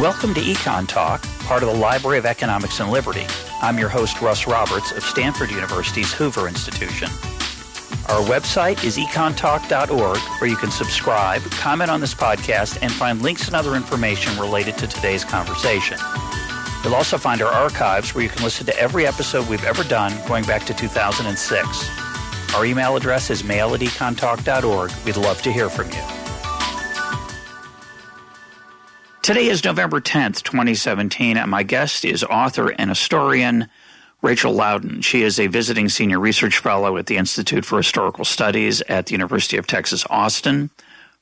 Welcome to EconTalk, part of the Library of Economics and Liberty. I'm your host, Russ Roberts of Stanford University's Hoover Institution. Our website is econtalk.org, where you can subscribe, comment on this podcast, and find links and other information related to today's conversation. You'll also find our archives where you can listen to every episode we've ever done going back to 2006. Our email address is mail@econtalk.org. We'd love to hear from you. Today is November 10th, 2017, and my guest is author and historian Rachel Laudan. She is a visiting senior research fellow at the Institute for Historical Studies at the University of Texas, Austin.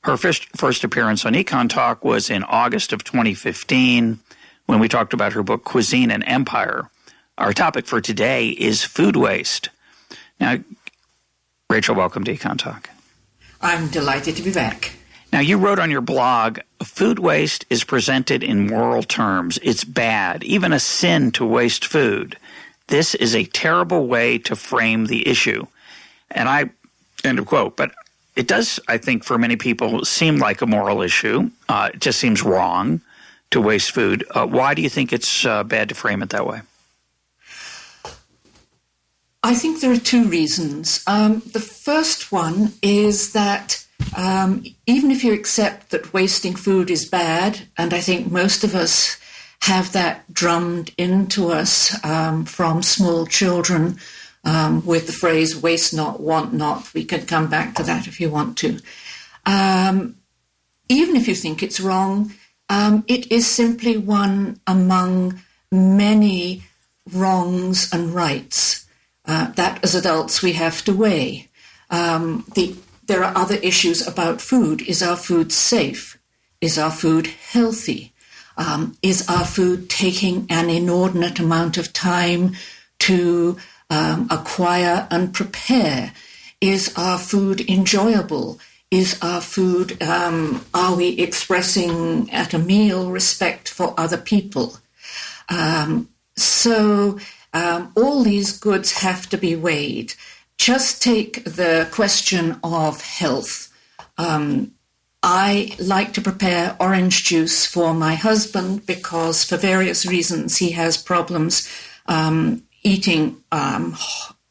Her first appearance on EconTalk was in August of 2015 when we talked about her book, Cuisine and Empire. Our topic for today is food waste. Now, Rachel, welcome to EconTalk. I'm delighted to be back. Now, you wrote on your blog, food waste is presented in moral terms. It's bad, even a sin to waste food. This is a terrible way to frame the issue. And end of quote. But it does, I think, for many people, seem like a moral issue. It just seems wrong to waste food. Why do you think it's bad to frame it that way? I think there are two reasons. The first one is that even if you accept that wasting food is bad, and I think most of us have that drummed into us from small children with the phrase, waste not, want not. We can come back to that if you want to. Even if you think it's wrong, it is simply one among many wrongs and rights that as adults we have to weigh. There are other issues about food. Is our food safe? Is our food healthy? Is our food taking an inordinate amount of time to acquire and prepare? Is our food enjoyable? Is our food, are we expressing at a meal respect for other people? So all these goods have to be weighed. Just take the question of health. I like to prepare orange juice for my husband because for various reasons he has problems eating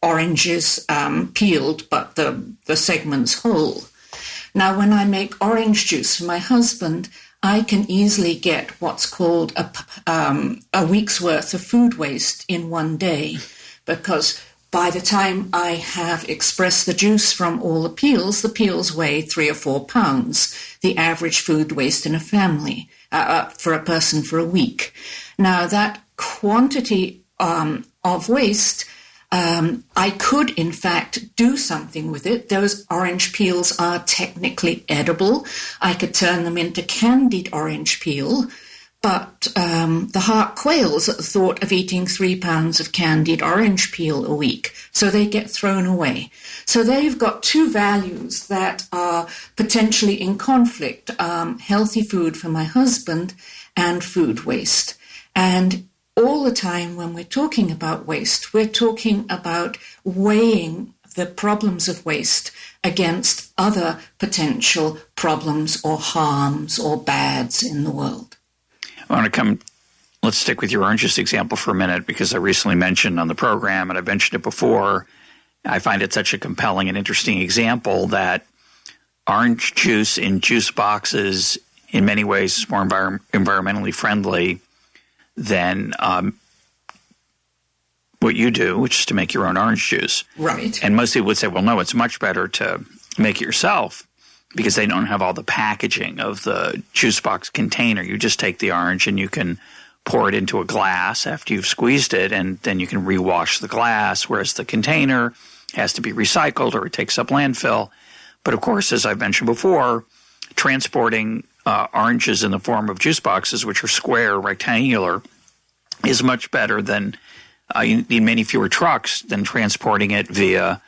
oranges peeled but the segments whole. Now, when I make orange juice for my husband, I can easily get what's called a week's worth of food waste in one day because by the time I have expressed the juice from all the peels weigh 3 or 4 pounds, the average food waste in a family, for a person for a week. Now, that quantity of waste, I could, in fact, do something with it. Those orange peels are technically edible. I could turn them into candied orange peel. But the heart quails at the thought of eating 3 pounds of candied orange peel a week, so they get thrown away. So there you've got two values that are potentially in conflict, healthy food for my husband and food waste. And all the time when we're talking about waste, we're talking about weighing the problems of waste against other potential problems or harms or bads in the world. Let's stick with your orange juice example for a minute because I recently mentioned on the program, and I've mentioned it before, I find it such a compelling and interesting example that orange juice in juice boxes in many ways is more environmentally friendly than what you do, which is to make your own orange juice. Right. And most people would say, well, no, it's much better to make it yourself, because they don't have all the packaging of the juice box container. You just take the orange and you can pour it into a glass after you've squeezed it, and then you can rewash the glass, whereas the container has to be recycled or it takes up landfill. But of course, as I've mentioned before, transporting oranges in the form of juice boxes, which are square, rectangular, is much better than you need many fewer trucks than transporting it via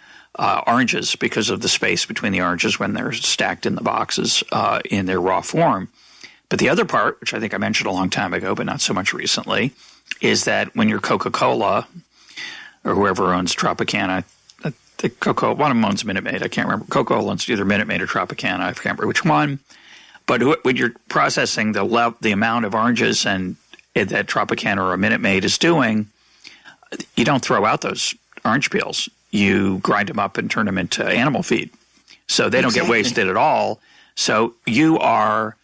oranges because of the space between the oranges when they're stacked in the boxes in their raw form. But the other part, which I think I mentioned a long time ago, but not so much recently, is that when you're Coca-Cola or whoever owns Tropicana, I think one of them owns Minute Maid. I can't remember. Coca-Cola owns either Minute Maid or Tropicana. I can't remember which one. But when you're processing the amount of oranges and that Tropicana or a Minute Maid is doing, you don't throw out those orange peels. You grind them up and turn them into animal feed. So they don't get wasted at all. So you are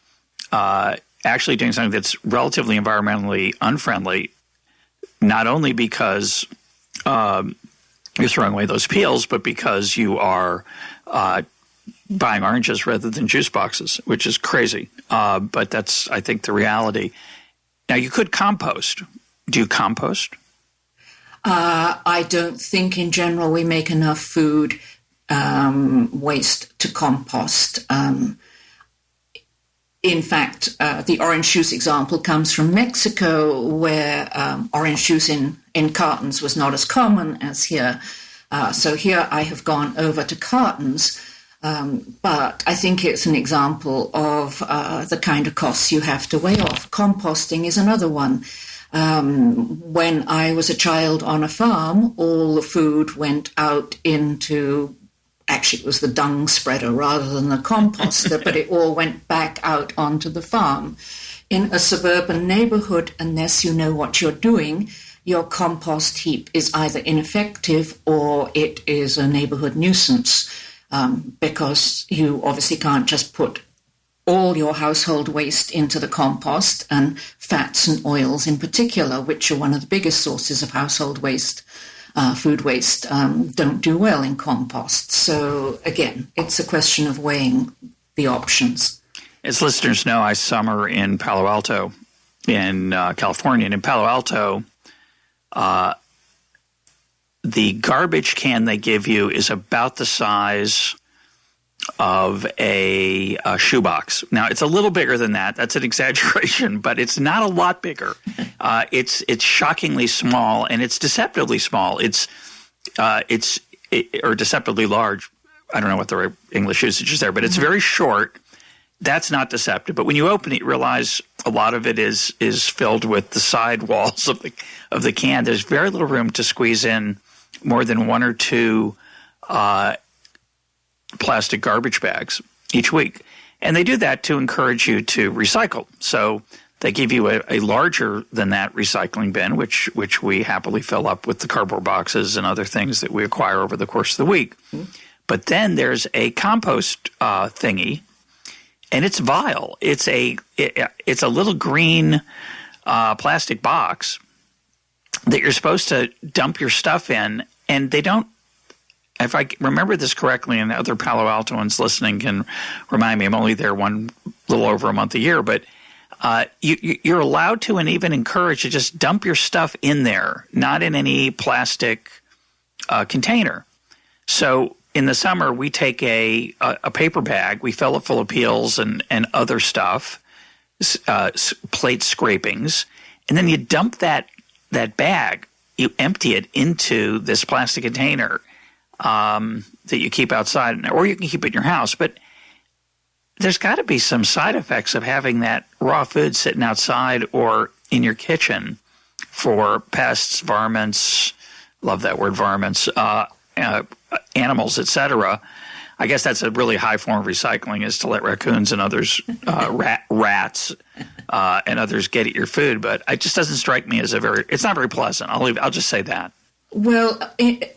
actually doing something that's relatively environmentally unfriendly, not only because you're throwing away those peels, but because you are buying oranges rather than juice boxes, which is crazy. But that's, I think, the reality. Now, you could compost. Do you compost? I don't think in general we make enough food waste to compost. In fact, the orange juice example comes from Mexico, where orange juice in cartons was not as common as here. So here I have gone over to cartons, but I think it's an example of the kind of costs you have to weigh off. Composting is another one. When I was a child on a farm, all the food went out into, actually it was the dung spreader rather than the composter, but it all went back out onto the farm. In a suburban neighborhood, unless you know what you're doing, your compost heap is either ineffective or it is a neighborhood nuisance, because you obviously can't just put all your household waste into the compost, and fats and oils in particular, which are one of the biggest sources of household waste, food waste, don't do well in compost. So again, it's a question of weighing the options. As listeners know, I summer in Palo Alto in California. And in Palo Alto, the garbage can they give you is about the size of a shoebox. Now, it's a little bigger than that. That's an exaggeration, but it's not a lot bigger. It's shockingly small, and it's deceptively small. It's deceptively large. I don't know what the right English usage is there, but it's very short. That's not deceptive. But when you open it, you realize a lot of it is filled with the side walls of the can. There's very little room to squeeze in more than one or two plastic garbage bags each week. And they do that to encourage you to recycle. So they give you a larger than that recycling bin, which we happily fill up with the cardboard boxes and other things that we acquire over the course of the week. Mm-hmm. But then there's a compost thingy, and it's vile. It's a little green plastic box that you're supposed to dump your stuff in, and they don't. If I remember this correctly, and other Palo Altoans listening can remind me, I'm only there a little over a month a year, but you're allowed to and even encouraged to just dump your stuff in there, not in any plastic container. So in the summer, we take a paper bag, we fill it full of peels and other stuff, plate scrapings, and then you dump that bag, you empty it into this plastic container that you keep outside, or you can keep it in your house. But there's got to be some side effects of having that raw food sitting outside or in your kitchen for pests, varmints, love that word, varmints, animals, etc. I guess that's a really high form of recycling, is to let raccoons and others, rats and others get at your food. But it just doesn't strike me as it's not very pleasant. I'll just say that. Well,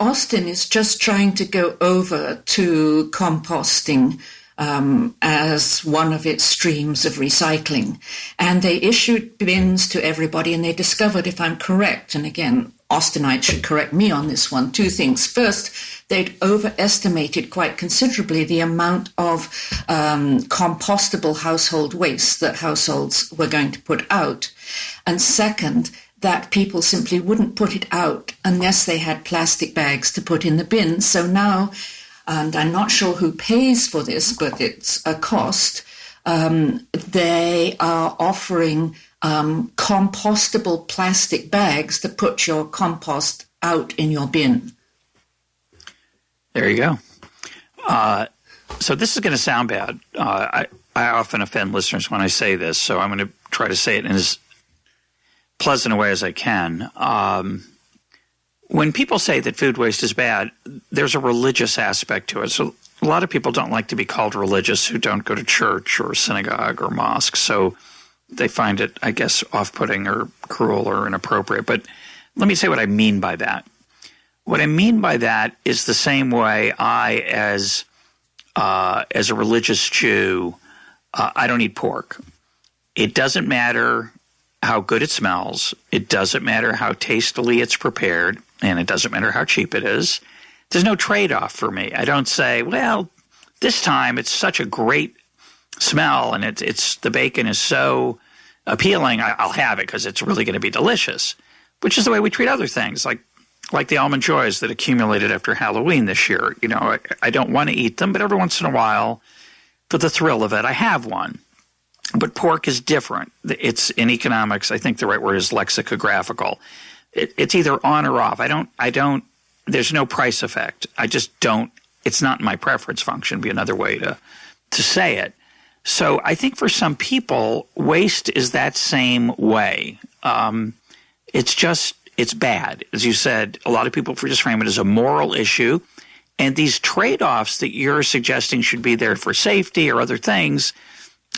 Austin is just trying to go over to composting as one of its streams of recycling. And they issued bins to everybody, and they discovered, if I'm correct, and again, Austinites should correct me on this one, two things. First, they'd overestimated quite considerably the amount of compostable household waste that households were going to put out. And second, that people simply wouldn't put it out unless they had plastic bags to put in the bin. So now, and I'm not sure who pays for this, but it's a cost, they are offering compostable plastic bags to put your compost out in your bin. There you go. So this is going to sound bad. I often offend listeners when I say this, so I'm going to try to say it in as pleasant a way as I can. When people say that food waste is bad, there's a religious aspect to it. So a lot of people don't like to be called religious who don't go to church or synagogue or mosque, so they find it, I guess, off-putting or cruel or inappropriate. But let me say what I mean by that. What I mean by that is the same way I, as a religious Jew, I don't eat pork. It doesn't matter how good it smells. It doesn't matter how tastily it's prepared, and it doesn't matter how cheap it is. There's no trade-off for me. I don't say, well, this time it's such a great smell and it's the bacon is so appealing, I'll have it because it's really going to be delicious, which is the way we treat other things, like the almond joys that accumulated after Halloween this year. You know, I don't want to eat them, but every once in a while, for the thrill of it, I have one. But pork is different. It's in economics, I think the right word is lexicographical. It's either on or off. I don't, there's no price effect. I just don't, it's not my preference function, be another way to say it. So I think for some people, waste is that same way. It's bad. As you said, a lot of people just frame it as a moral issue. And these trade-offs that you're suggesting should be there for safety or other things,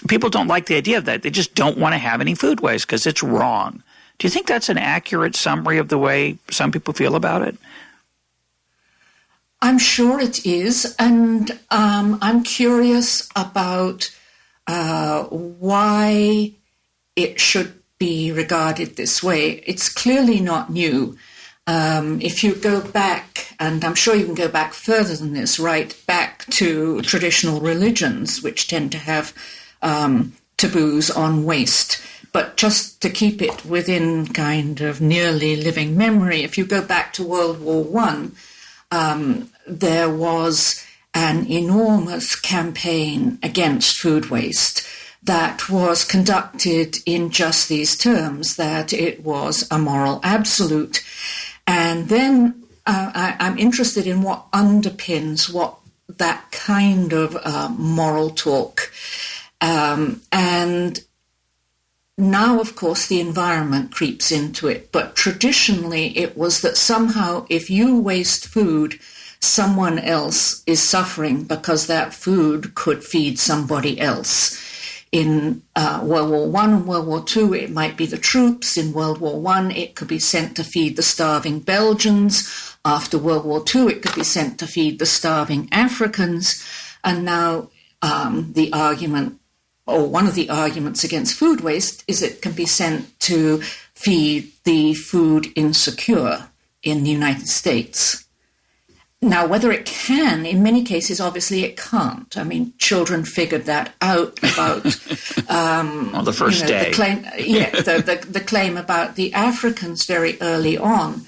people don't like the idea of that. They just don't want to have any food waste because it's wrong. Do you think that's an accurate summary of the way some people feel about it? I'm sure it is. And I'm curious about why it should be regarded this way. It's clearly not new. If you go back, and I'm sure you can go back further than this, right back to traditional religions, which tend to have taboos on waste. But just to keep it within kind of nearly living memory, if you go back to World War I, there was an enormous campaign against food waste that was conducted in just these terms, that it was a moral absolute. And then I'm interested in what underpins what that kind of moral talk. And now, of course, the environment creeps into it. But traditionally, it was that somehow if you waste food, someone else is suffering because that food could feed somebody else. In World War I and World War II, it might be the troops. In World War I, it could be sent to feed the starving Belgians. After World War II, it could be sent to feed the starving Africans. And now the argument, or one of the arguments against food waste, is it can be sent to feed the food insecure in the United States. Now, whether it can, in many cases, obviously it can't. I mean, children figured that out about on the first day. The claim about the Africans very early on.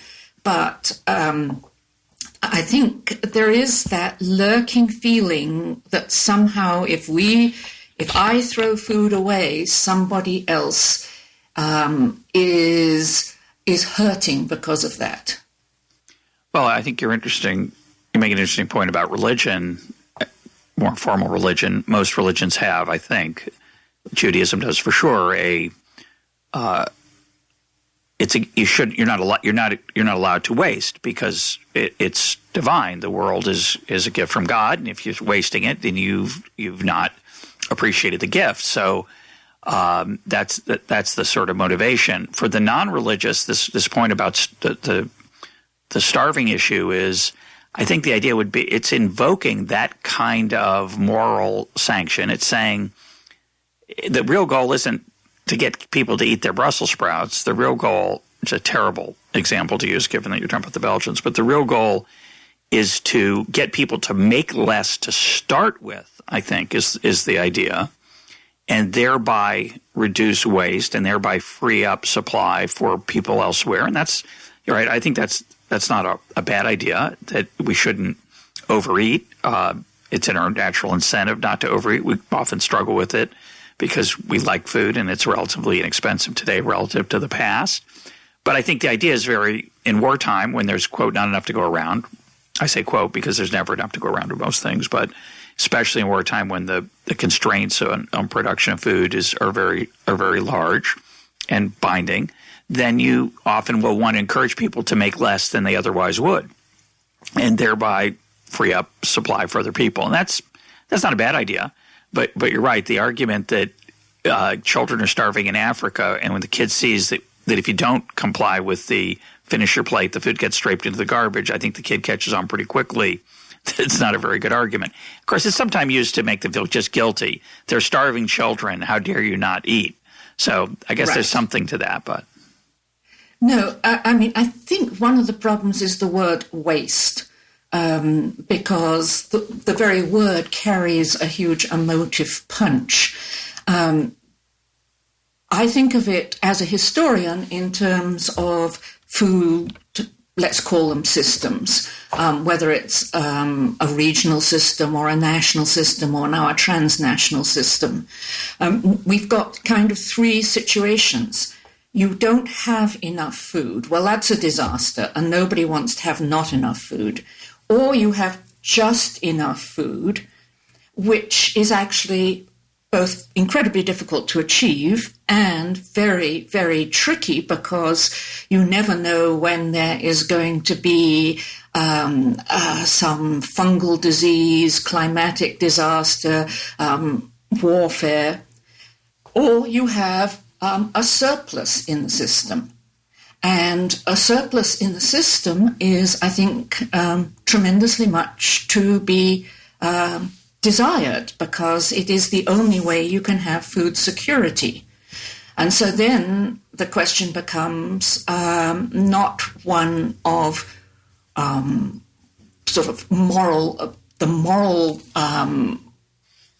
But I think there is that lurking feeling that somehow if I throw food away, somebody else is hurting because of that. Well, I think you're interesting. You make an interesting point about religion, more formal religion. Most religions have, I think, Judaism does for sure. You're not allowed to waste because it's divine. The world is a gift from God, and if you're wasting it, then you've not appreciated the gift. So that's the sort of motivation for the non-religious. This point about the starving issue is, I think the idea would be it's invoking that kind of moral sanction. It's saying the real goal isn't to get people to eat their Brussels sprouts. The real goal, it's a terrible example to use given that you're talking about the Belgians, but the real goal is to get people to make less to start with, I think, is the idea, and thereby reduce waste and thereby free up supply for people elsewhere. And you're right, I think that's not a bad idea, that we shouldn't overeat. It's in our natural incentive not to overeat. We often struggle with it because we like food and it's relatively inexpensive today relative to the past. But I think the idea is in wartime, when there's, quote, not enough to go around. I say quote because there's never enough to go around with most things, but especially in wartime when the constraints on production of food are very large and binding, then you often will want to encourage people to make less than they otherwise would, and thereby free up supply for other people. And that's not a bad idea. But you're right. The argument that children are starving in Africa, and when the kid sees that if you don't comply with the finish your plate, the food gets scraped into the garbage, I think the kid catches on pretty quickly. It's not a very good argument. Of course, it's sometimes used to make them feel just guilty. They're starving children. How dare you not eat? So I guess there's something to that. But no, I mean, I think one of the problems is the word waste, because the very word carries a huge emotive punch. I think of it as a historian in terms of food, let's call them systems, whether it's a regional system or a national system or now a transnational system. We've got kind of three situations. You don't have enough food. Well, that's a disaster, and nobody wants to have not enough food. Or you have just enough food, which is actually both incredibly difficult to achieve and very, very tricky, because you never know when there is going to be some fungal disease, climatic disaster, warfare, or you have a surplus in the system. And a surplus in the system is, I think, tremendously much to be desired, because it is the only way you can have food security. And so then the question becomes not one of sort of the moral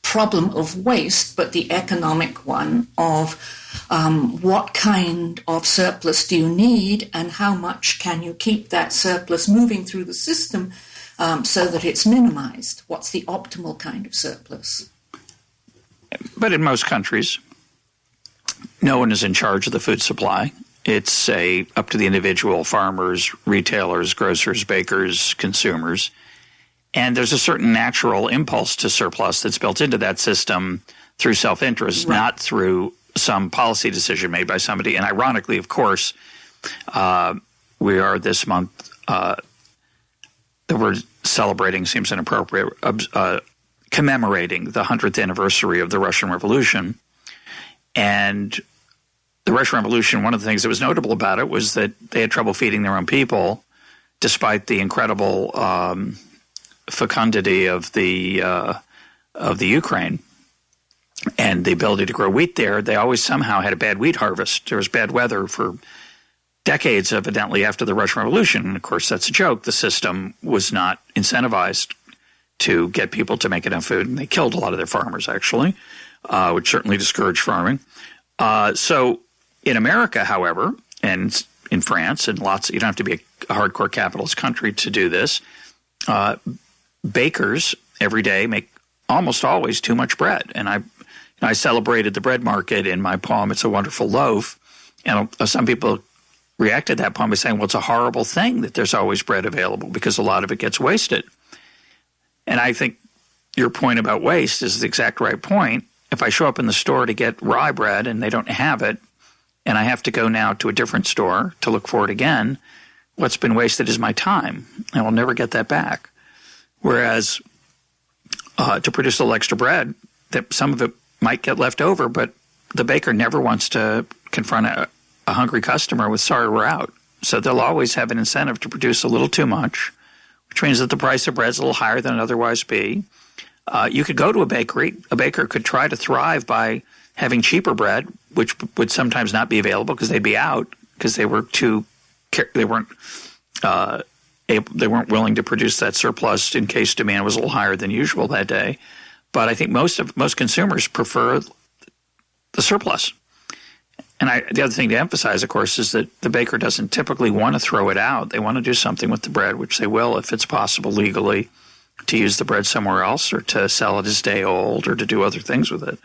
problem of waste, but the economic one of what kind of surplus do you need, and how much can you keep that surplus moving through the system so that it's minimized? What's the optimal kind of surplus? But in most countries, no one is in charge of the food supply. It's up to the individual farmers, retailers, grocers, bakers, consumers. And there's a certain natural impulse to surplus that's built into that system through self-interest, right, not through some policy decision made by somebody. And ironically, of course, we are this month, the word celebrating seems inappropriate, commemorating the 100th anniversary of the Russian Revolution. And the Russian Revolution, one of the things that was notable about it was that they had trouble feeding their own people, despite the incredible fecundity of the Ukraine and the ability to grow wheat there. They always somehow had a bad wheat harvest. There was bad weather for decades, evidently, after the Russian Revolution. And of course, that's a joke. The system was not incentivized to get people to make enough food, and they killed a lot of their farmers, actually, which certainly discouraged farming. So in America, however, and in France, and you don't have to be a hardcore capitalist country to do this, bakers every day make almost always too much bread. And I celebrated the bread market in my poem, It's a Wonderful Loaf. And some people reacted to that poem by saying, well, it's a horrible thing that there's always bread available because a lot of it gets wasted. And I think your point about waste is the exact right point. If I show up in the store to get rye bread and they don't have it, and I have to go now to a different store to look for it again, what's been wasted is my time. I will never get that back. Whereas to produce a little extra bread, that some of it might get left over, but the baker never wants to confront a hungry customer with, sorry, we're out. So they'll always have an incentive to produce a little too much, which means that the price of bread's a little higher than it otherwise be. You could go to a bakery. A baker could try to thrive by having cheaper bread, which would sometimes not be available because they'd be out because they weren't willing to produce that surplus in case demand was a little higher than usual that day. But I think most consumers prefer the surplus. And the other thing to emphasize, of course, is that the baker doesn't typically want to throw it out. They want to do something with the bread, which they will if it's possible legally, to use the bread somewhere else or to sell it as day old or to do other things with it.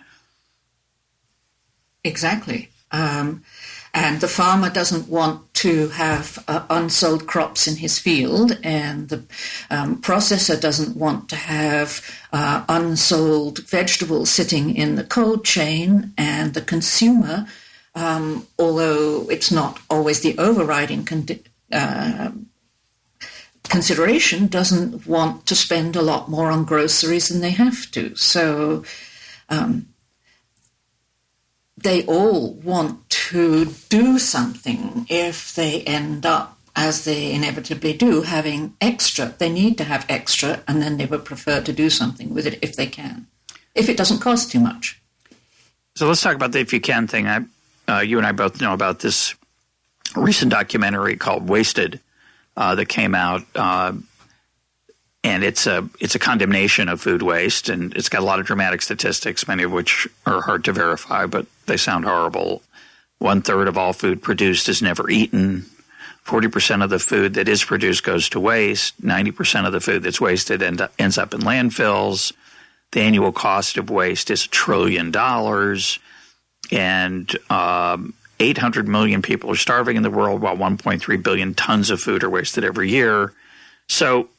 Exactly. And the farmer doesn't want to have unsold crops in his field, and the processor doesn't want to have unsold vegetables sitting in the cold chain, and the consumer, although it's not always the overriding consideration doesn't want to spend a lot more on groceries than they have to. So they all want to do something if they end up, as they inevitably do, having extra. They need to have extra, and then they would prefer to do something with it if they can, if it doesn't cost too much. So let's talk about the if you can thing. You and I both know about this recent documentary called Wasted that came out, and it's a condemnation of food waste, and it's got a lot of dramatic statistics, many of which are hard to verify, but they sound horrible. 1/3 of all food produced is never eaten. 40% of the food that is produced goes to waste. 90% of the food that's wasted ends up in landfills. The annual cost of waste is $1 trillion, and 800 million people are starving in the world, while 1.3 billion tons of food are wasted every year. So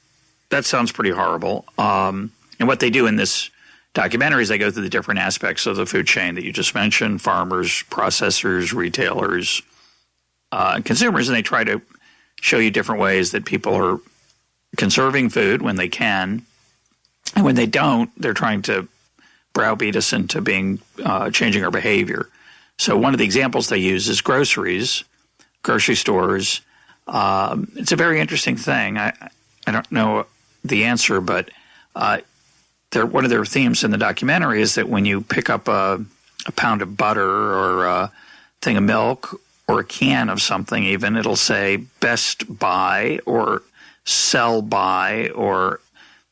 that sounds pretty horrible. And what they do in this documentary is they go through the different aspects of the food chain that you just mentioned: farmers, processors, retailers, consumers, and they try to show you different ways that people are conserving food when they can. And when they don't, they're trying to browbeat us into changing our behavior. So one of the examples they use is grocery stores. It's a very interesting thing. I don't know the answer, but one of their themes in the documentary is that when you pick up a pound of butter or a thing of milk or a can of something even, it'll say best buy or sell by or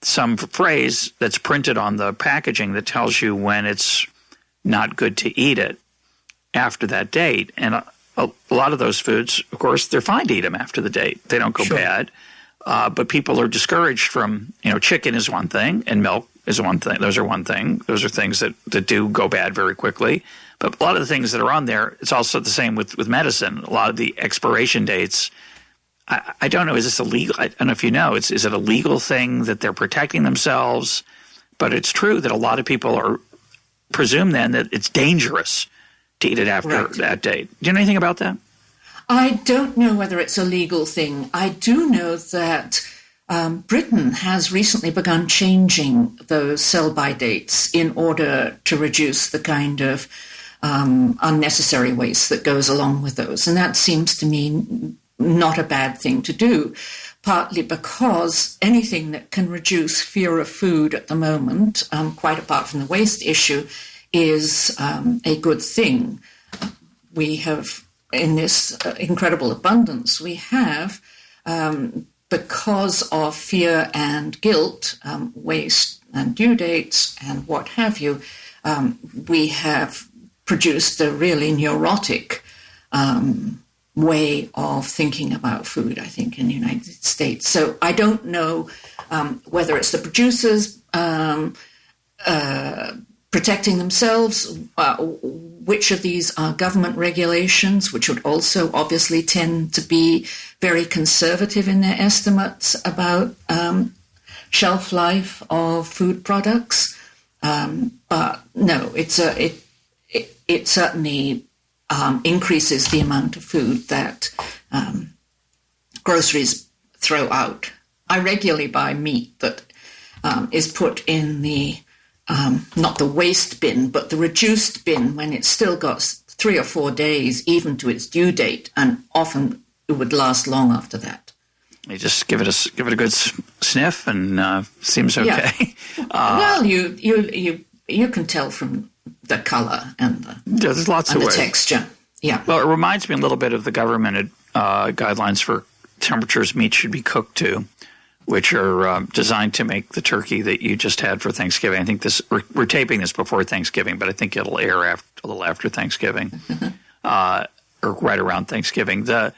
some phrase that's printed on the packaging that tells you when it's not good to eat it after that date. And a lot of those foods, of course, they're fine to eat them after the date. They don't go bad. But people are discouraged from, chicken is one thing and milk is one thing. Those are one thing. Those are things that do go bad very quickly. But a lot of the things that are on there, it's also the same with medicine. A lot of the expiration dates, I don't know, is this illegal? I don't know if you know. Is it a legal thing that they're protecting themselves? But it's true that a lot of people presume then that it's dangerous to eat it after that date. Do you know anything about that? I don't know whether it's a legal thing. I do know that Britain has recently begun changing those sell-by dates in order to reduce the kind of unnecessary waste that goes along with those. And that seems to me not a bad thing to do, partly because anything that can reduce fear of food at the moment, quite apart from the waste issue, is a good thing. We have, in this incredible abundance, we have, because of fear and guilt, waste and due dates and what have you, we have produced a really neurotic way of thinking about food, I think, in the United States. So I don't know whether it's the producers protecting themselves, which of these are government regulations, which would also obviously tend to be very conservative in their estimates about shelf life of food products. But no, it certainly increases the amount of food that groceries throw out. I regularly buy meat that is put in the not the waste bin, but the reduced bin when it's still got 3 or 4 days even to its due date, and often it would last long after that. You just give it a good sniff, and seems okay. Yeah. Well, you can tell from the color and there's lots of ways. Texture. Yeah. Well, it reminds me a little bit of the government guidelines for temperatures meat should be cooked to, which are designed to make the turkey that you just had for Thanksgiving. I think we're taping this before Thanksgiving, but I think it'll air a little after Thanksgiving, or right around Thanksgiving. The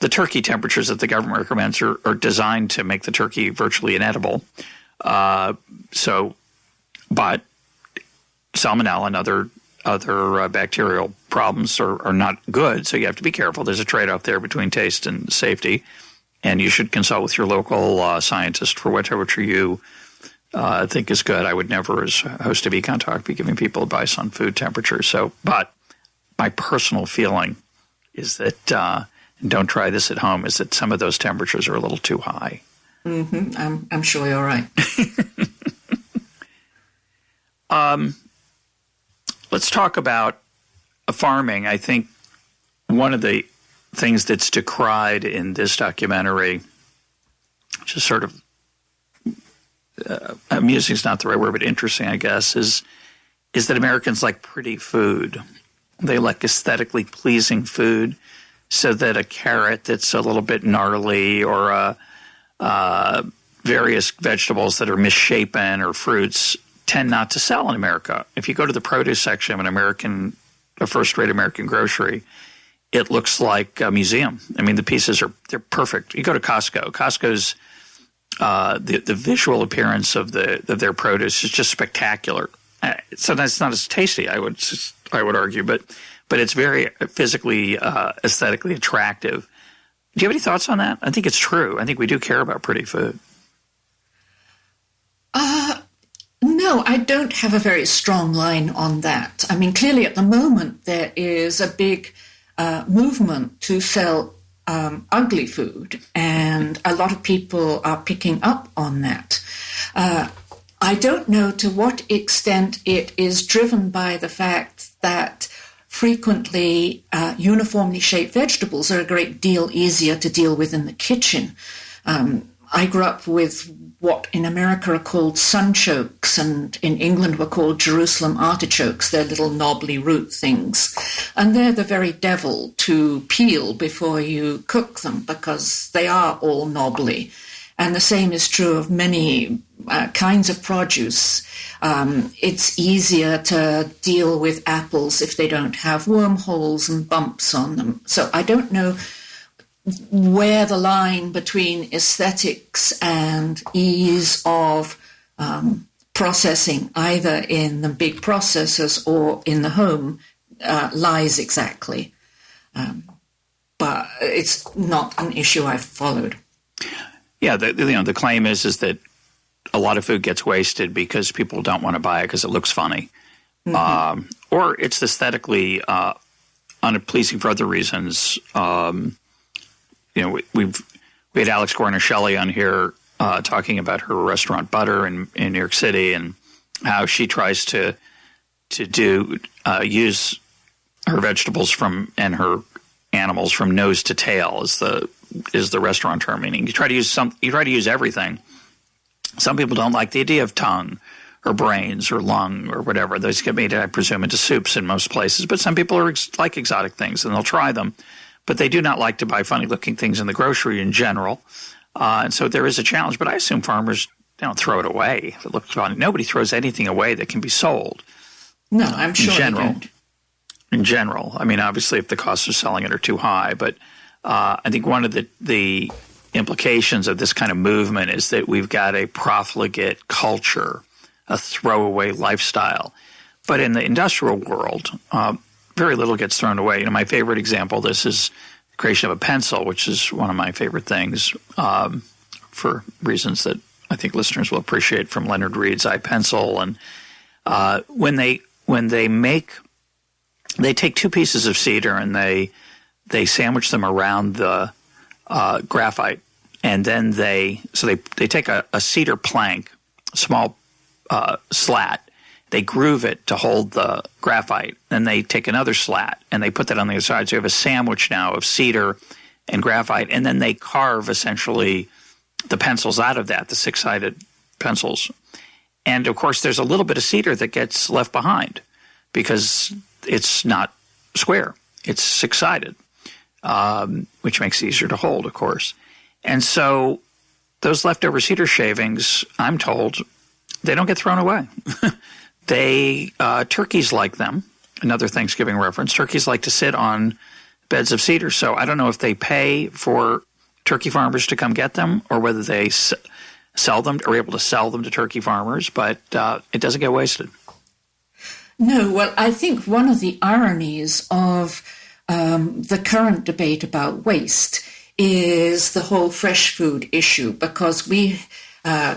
turkey temperatures that the government recommends are designed to make the turkey virtually inedible. But salmonella and other bacterial problems are not good, so you have to be careful. There's a trade-off there between taste and safety, and you should consult with your local scientist for what temperature you think is good. I would never, as host of EconTalk, be giving people advice on food temperature. But my personal feeling is that and don't try this at home, is that some of those temperatures are a little too high. Mm-hmm. I'm sure you're right. Let's talk about farming. I think one of the things that's decried in this documentary, which is sort of amusing is not the right word, but interesting, I guess, is that Americans like pretty food. They like aesthetically pleasing food, so that a carrot that's a little bit gnarly, or various vegetables that are misshapen, or fruits tend not to sell in America. If you go to the produce section of a first-rate American grocery, it looks like a museum. I mean, the pieces they're perfect. You go to Costco. Costco's the visual appearance of their produce is just spectacular. Sometimes it's not as tasty, I would argue, but it's very physically, aesthetically attractive. Do you have any thoughts on that? I think it's true. I think we do care about pretty food. No, I don't have a very strong line on that. I mean, clearly at the moment there is a big movement to sell ugly food, and a lot of people are picking up on that. I don't know to what extent it is driven by the fact that frequently uniformly shaped vegetables are a great deal easier to deal with in the kitchen. I grew up with what in America are called sunchokes, and in England were called Jerusalem artichokes. They're little knobbly root things. And they're the very devil to peel before you cook them, because they are all knobbly. And the same is true of many kinds of produce. It's easier to deal with apples if they don't have wormholes and bumps on them. So I don't know where the line between aesthetics and ease of processing, either in the big processors or in the home, lies exactly. But it's not an issue I've followed. Yeah, the claim is that a lot of food gets wasted because people don't want to buy it because it looks funny, or it's aesthetically unpleasing for other reasons. We had Alex Guarnaschelli on here talking about her restaurant Butter in New York City, and how she tries to use her vegetables and her animals from nose to tail is the restaurant term. Meaning you try to use everything. Some people don't like the idea of tongue or brains or lung or whatever. Those get made, I presume, into soups in most places. But some people like exotic things, and they'll try them. But they do not like to buy funny-looking things in the grocery in general. And so there is a challenge. But I assume farmers don't throw it away if it looks funny. Nobody throws anything away that can be sold. No, I'm sure they don't. In general. I mean, obviously, if the costs of selling it are too high. But I think one of the implications of this kind of movement is that we've got a profligate culture, a throwaway lifestyle. But in the industrial world, very little gets thrown away. My favorite example of this is the creation of a pencil, which is one of my favorite things for reasons that I think listeners will appreciate, from Leonard Reed's iPencil. And when they take two pieces of cedar and they sandwich them around the graphite, and then they take a cedar plank, a small slat. They groove it to hold the graphite. Then they take another slat and they put that on the other side. So you have a sandwich now of cedar and graphite. And then they carve essentially the pencils out of that, the six-sided pencils. And, of course, there's a little bit of cedar that gets left behind because it's not square. It's six-sided, which makes it easier to hold, of course. And so those leftover cedar shavings, I'm told, they don't get thrown away. Turkeys like them. Another Thanksgiving reference. Turkeys like to sit on beds of cedar. So I don't know if they pay for turkey farmers to come get them, or whether they sell them, or are able to sell them to turkey farmers. But it doesn't get wasted. No, well, I think one of the ironies of the current debate about waste is the whole fresh food issue, because we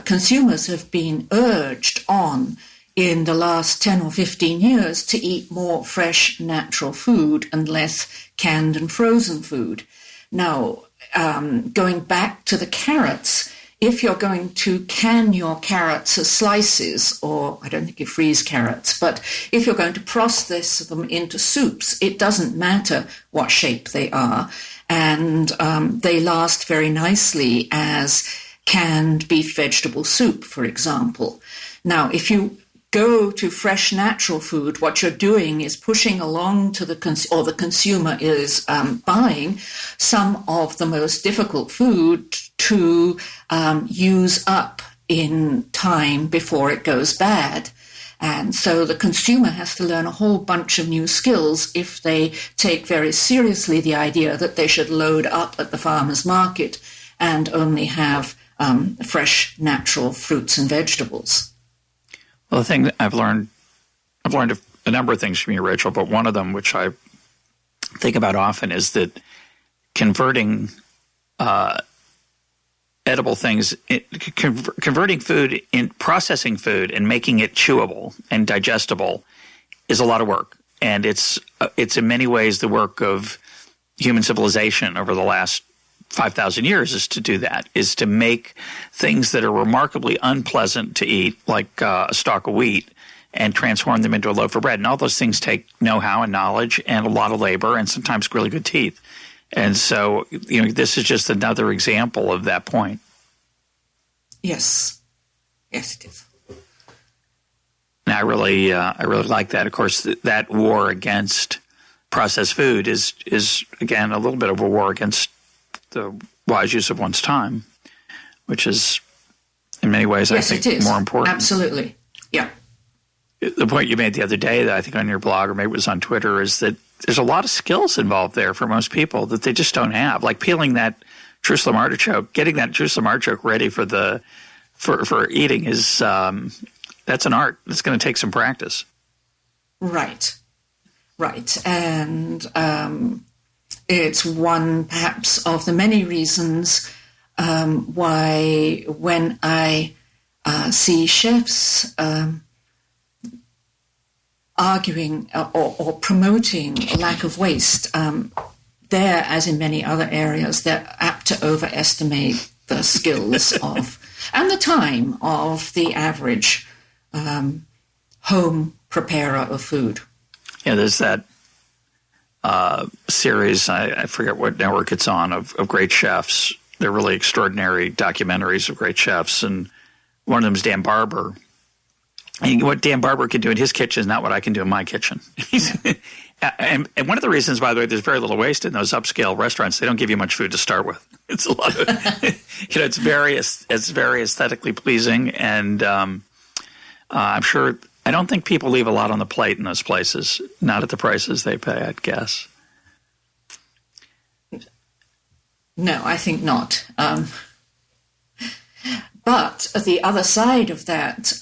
consumers have been urged on in the last 10 or 15 years to eat more fresh, natural food and less canned and frozen food. Now, going back to the carrots, if you're going to can your carrots as slices, or I don't think you freeze carrots, but if you're going to process them into soups, it doesn't matter what shape they are. And they last very nicely as canned beef vegetable soup, for example. Now, if you go to fresh natural food, what you're doing is pushing along to the consumer is buying some of the most difficult food to use up in time before it goes bad. And so the consumer has to learn a whole bunch of new skills if they take very seriously the idea that they should load up at the farmer's market and only have fresh natural fruits and vegetables. Well, the thing that I've learned a number of things from you, Rachel, but one of them, which I think about often, is that converting edible things, converting food, in processing food and making it chewable and digestible is a lot of work. And it's in many ways the work of human civilization over the last 5,000 years is to do that, is to make things that are remarkably unpleasant to eat, like a stalk of wheat, and transform them into a loaf of bread. And all those things take know-how and knowledge and a lot of labor and sometimes really good teeth. And so, this is just another example of that point. Yes. Yes, it is. And I really like that. Of course, that war against processed food is again a little bit of a war against the wise use of one's time, which is in many ways, yes, I think, more important. Absolutely. Yeah. The point you made the other day that I think on your blog, or maybe it was on Twitter, is that there's a lot of skills involved there for most people that they just don't have. Like peeling that Jerusalem artichoke, getting that Jerusalem artichoke ready for eating is that's an art. It's going to take some practice. Right. And it's one perhaps of the many reasons why when I see chefs arguing or promoting lack of waste, there, as in many other areas, they're apt to overestimate the skills of and the time of the average home preparer of food. Yeah, there's that series, I forget what network it's on, of great chefs. They're really extraordinary documentaries of great chefs, and one of them is Dan Barber. And what Dan Barber can do in his kitchen is not what I can do in my kitchen. And one of the reasons, by the way, there's very little waste in those upscale restaurants. They don't give you much food to start with. It's a lot of, it's very aesthetically pleasing, and I'm sure. I don't think people leave a lot on the plate in those places, not at the prices they pay, I'd guess. No, I think not. But the other side of that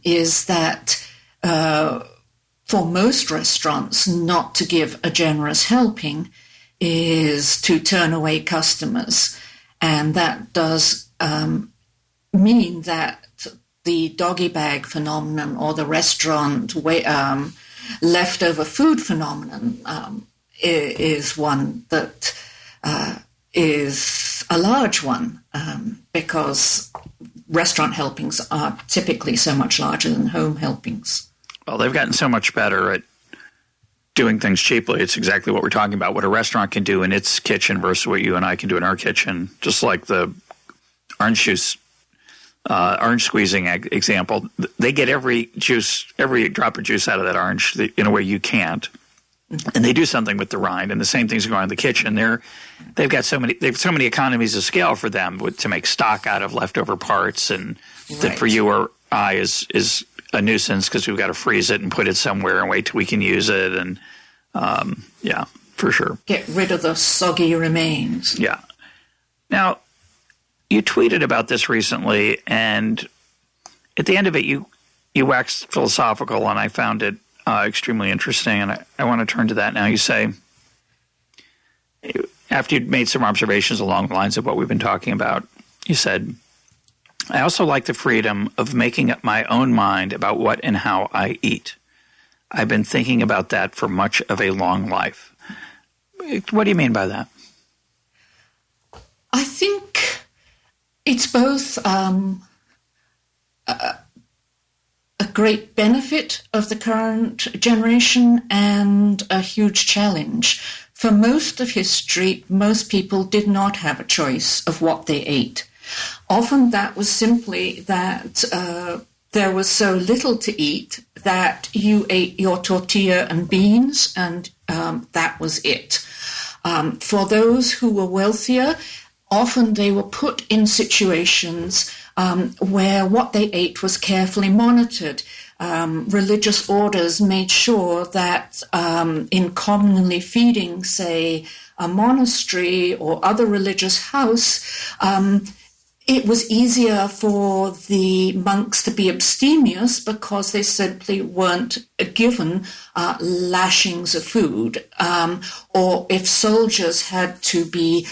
is that for most restaurants, not to give a generous helping is to turn away customers. And that does mean that the doggy bag phenomenon or the restaurant leftover food phenomenon is one that is a large one because restaurant helpings are typically so much larger than home helpings. Well, they've gotten so much better at doing things cheaply. It's exactly what we're talking about, what a restaurant can do in its kitchen versus what you and I can do in our kitchen. Just like the orange squeezing example, they get every drop of juice out of that orange in a way you can't. And they do something with the rind, and the same things are going on in the kitchen. They've so many economies of scale for them to make stock out of leftover parts, and right. That for you or I is a nuisance because we've got to freeze it and put it somewhere and wait till we can use it. And yeah, for sure. Get rid of the soggy remains. Yeah. Now, you tweeted about this recently, and at the end of it, you waxed philosophical, and I found it extremely interesting, and I want to turn to that now. You say, after you'd made some observations along the lines of what we've been talking about, you said, I also like the freedom of making up my own mind about what and how I eat. I've been thinking about that for much of a long life. What do you mean by that? I think it's both a great benefit of the current generation and a huge challenge. For most of history, most people did not have a choice of what they ate. Often that was simply that there was so little to eat that you ate your tortilla and beans, and that was it. For those who were wealthier, often they were put in situations where what they ate was carefully monitored. Religious orders made sure that in commonly feeding, say, a monastery or other religious house, it was easier for the monks to be abstemious because they simply weren't given lashings of food. Or if soldiers had to be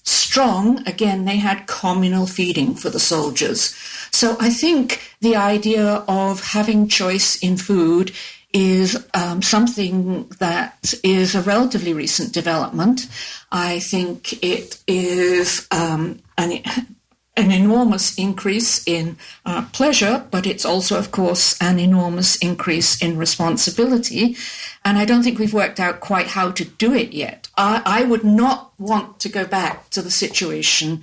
strong, again, they had communal feeding for the soldiers. So I think the idea of having choice in food is something that is a relatively recent development. I think it is an enormous increase in pleasure, but it's also, of course, an enormous increase in responsibility. And I don't think we've worked out quite how to do it yet. I would not want to go back to the situation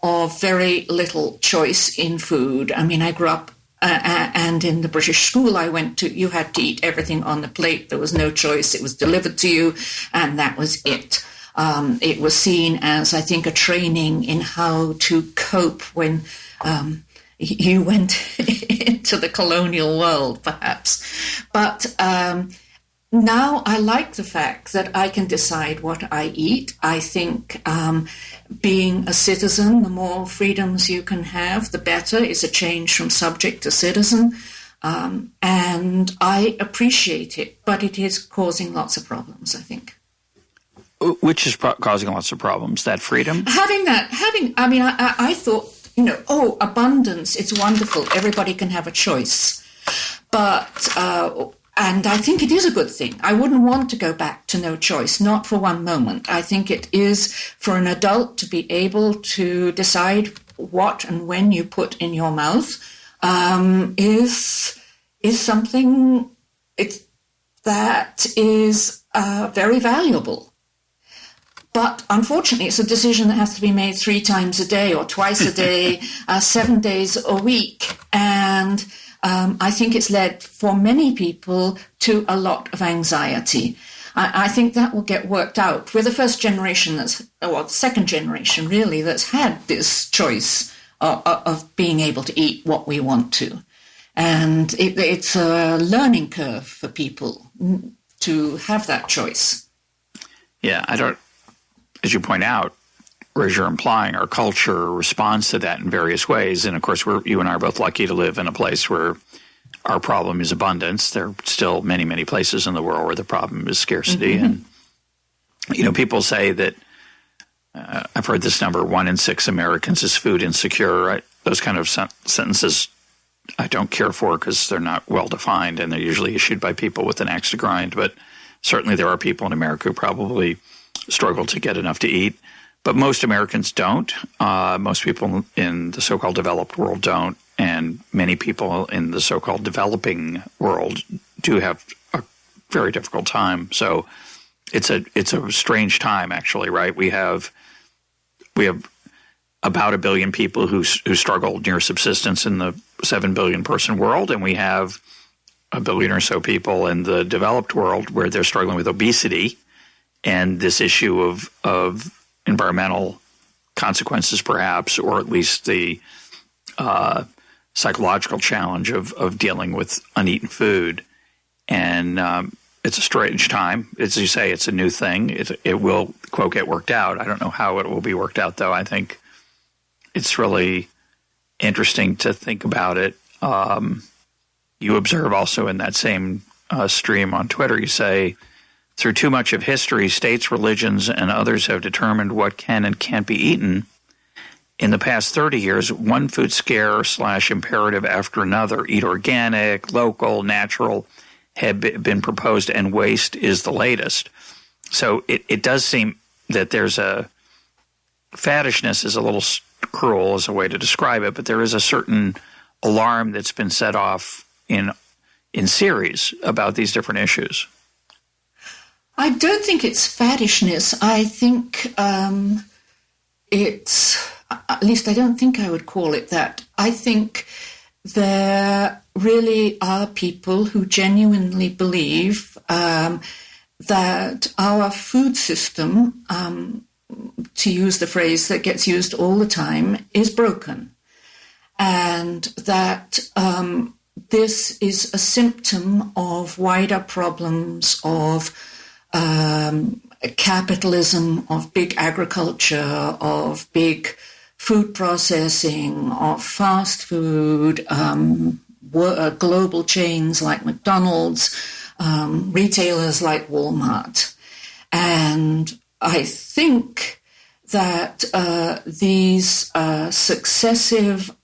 of very little choice in food. I mean, I grew up and in the British school I went to, you had to eat everything on the plate. There was no choice. It was delivered to you, and that was it. It was seen as, I think, a training in how to cope when you went into the colonial world, perhaps. But now I like the fact that I can decide what I eat. I think being a citizen, the more freedoms you can have, the better. It's a change from subject to citizen. And I appreciate it, but it is causing lots of problems, I think. Which is causing lots of problems, that freedom? I thought, abundance, it's wonderful. Everybody can have a choice. But, and I think it is a good thing. I wouldn't want to go back to no choice, not for one moment. I think it is for an adult to be able to decide what and when you put in your mouth is something that is very valuable. But unfortunately, it's a decision that has to be made 3 times a day or twice a day, 7 days a week. And I think it's led for many people to a lot of anxiety. I think that will get worked out. We're the first generation second generation really, that's had this choice of being able to eat what we want to. And it's a learning curve for people to have that choice. Yeah, as you point out, or as you're implying, our culture responds to that in various ways. And of course, you and I are both lucky to live in a place where our problem is abundance. There are still many, many places in the world where the problem is scarcity. Mm-hmm. And, people say that, I've heard this number, 1 in 6 Americans is food insecure. Those kind of sentences I don't care for because they're not well defined and they're usually issued by people with an axe to grind. But certainly there are people in America who probably struggle to get enough to eat. But most Americans don't. Most people in the so-called developed world don't. And many people in the so-called developing world do have a very difficult time. So it's a strange time, actually, right? We have about 1 billion people who struggle near subsistence in the 7 billion person world, and we have 1 billion or so people in the developed world where they're struggling with obesity and this issue of environmental consequences, perhaps, or at least the psychological challenge of dealing with uneaten food. And it's a strange time. As you say, it's a new thing. It will, quote, get worked out. I don't know how it will be worked out, though. I think it's really interesting to think about it. You observe also in that same stream on Twitter, you say, through too much of history, states, religions, and others have determined what can and can't be eaten. In the past 30 years, one food scare / imperative after another, eat organic, local, natural, have been proposed, and waste is the latest. So it does seem that there's faddishness is a little cruel as a way to describe it, but there is a certain alarm that's been set off in series about these different issues. I don't think it's faddishness. I think it's, at least I don't think I would call it that. I think there really are people who genuinely believe that our food system, to use the phrase that gets used all the time, is broken. And that this is a symptom of wider problems of capitalism, of big agriculture, of big food processing, of fast food, global chains like McDonald's, retailers like Walmart. And I think that these successive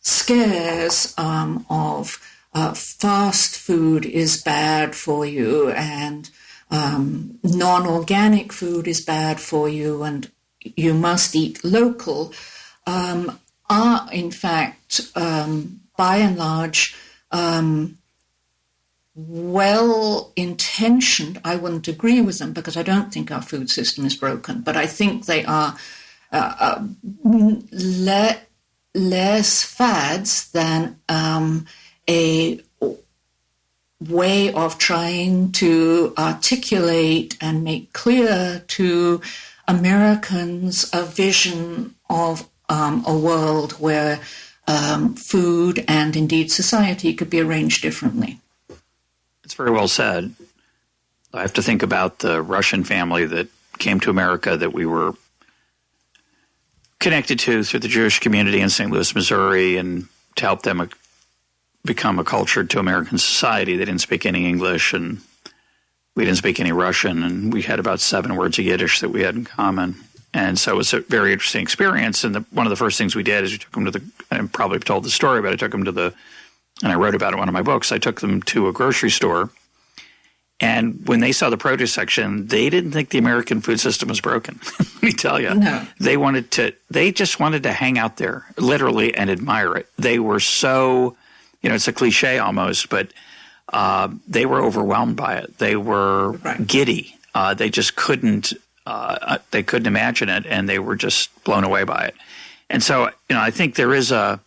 scares of fast food is bad for you, and non-organic food is bad for you, and you must eat local, are in fact, by and large, well-intentioned. I wouldn't agree with them because I don't think our food system is broken, but I think they are less fads than a way of trying to articulate and make clear to Americans a vision of a world where food and indeed society could be arranged differently. It's very well said. I have to think about the Russian family that came to America that we were connected to through the Jewish community in St. Louis, Missouri, and to help them become acculturated to American society. They didn't speak any English, and we didn't speak any Russian, and we had about 7 words of Yiddish that we had in common. And so it was a very interesting experience. And one of the first things we did is we took them to I probably told the story, but I took them to and I wrote about it in one of my books, I took them to a grocery store. And when they saw the produce section, they didn't think the American food system was broken. Let me tell you. No. They just wanted to hang out there, literally, and admire it. They were so, it's a cliche almost, but they were overwhelmed by it. They were giddy. They just couldn't imagine it, and they were just blown away by it. And so, I think there are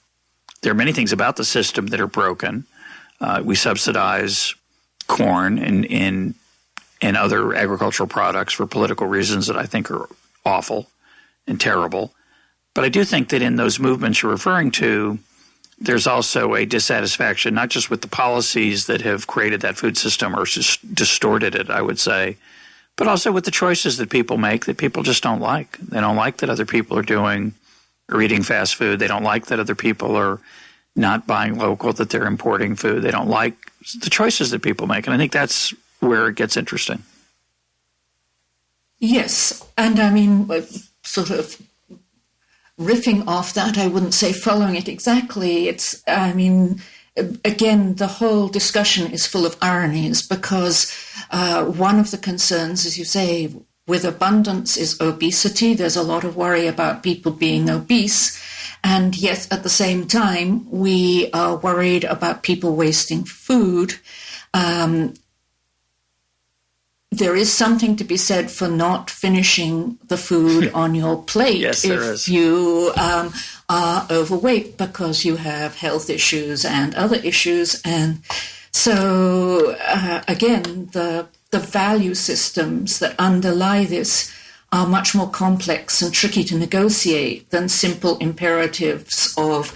many things about the system that are broken. We subsidize corn and other agricultural products for political reasons that I think are awful and terrible. But I do think that in those movements you're referring to, there's also a dissatisfaction, not just with the policies that have created that food system or just distorted it, I would say, but also with the choices that people make that people just don't like. They don't like that other people are eating fast food. They don't like that other people are not buying local, that they're importing food. They don't like the choices that people make. And I think that's where it gets interesting. Yes. And I mean, sort of riffing off that, I wouldn't say following it exactly. Again, the whole discussion is full of ironies because one of the concerns, as you say, with abundance is obesity. There's a lot of worry about people being obese. And yet, at the same time, we are worried about people wasting food. There is something to be said for not finishing the food on your plate if you are overweight because you have health issues and other issues. And so, again, the value systems that underlie this are much more complex and tricky to negotiate than simple imperatives of